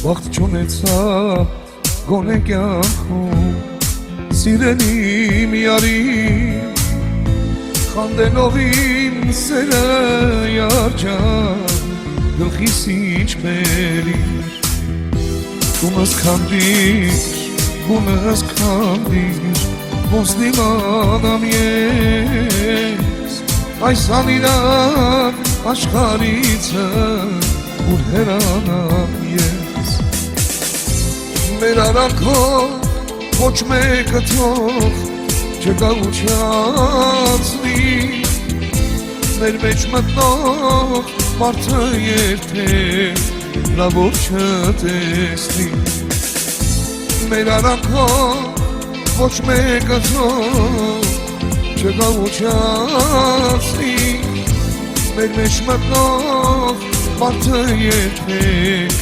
Վաղթ չունեցա գոնե կյանքում սիրելի մի արի խանդելով իմ սերը երջան գլխիս իջբերիր Գումս քանդիր, գումս քանդիր ոնց դիմանամ ես այս անիրան աշխարհիցը ուր հեռանամ ես մեր արանքով ոչ մեկը թող չկաուչացնի մեր մեջ մտնող մարդը երբեք լավ չտեսնի մեր արանքով ոչ մեկը թող չկաուչացնի մեր մեջ մտնող մարդը երբեք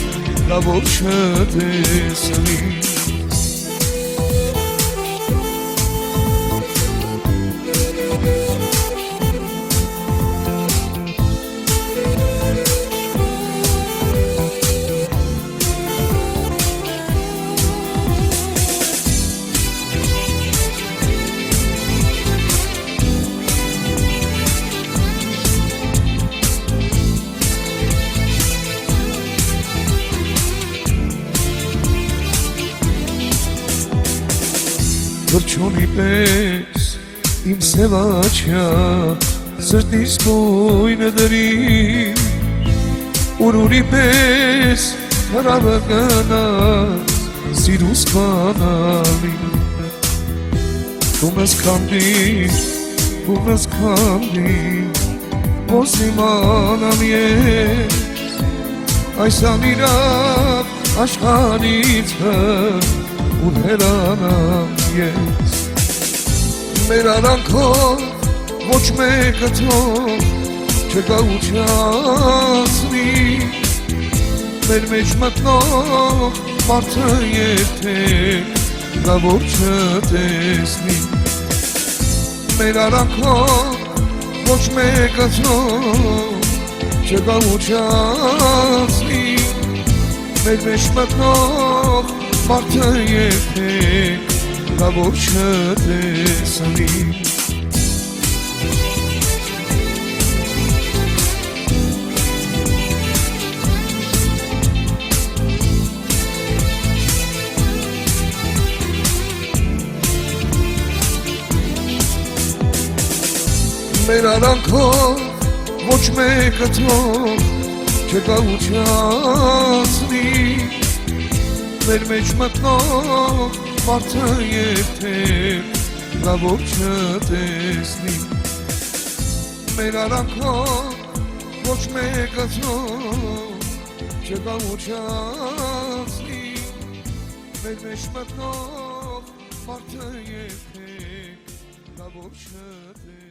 լավ չտեսնի Վրջոնի պես իմ սևաչյա սրտիս բույնը դրի Ուրուրի պես հրավը գնաց սիրուս բանալի Գումս քանդիր, գումս քանդիր ոնց իմանամ ես այս անիրավ աշխարհից ուր հեռանամ ես մեր արանքով ոչ մեկը թող չկաուչացնի մեր մեջ մտնող մարդը երբեք լավ չտեսնի մեր արանքով ոչ մեկը թող չկաուչացնի մեր մեջ մտնող մարդը երբեք լավ չտեսնի մեր արանքով ոչ մեկը թող չկաուչացնի մեր մեջ մտնող մարդը երբեք լավ չտեսնի մեր արանքով ոչ մեկը թող չկաուչացնի մեր մեջ մտնող մարդը երբեք լավ չտեսնի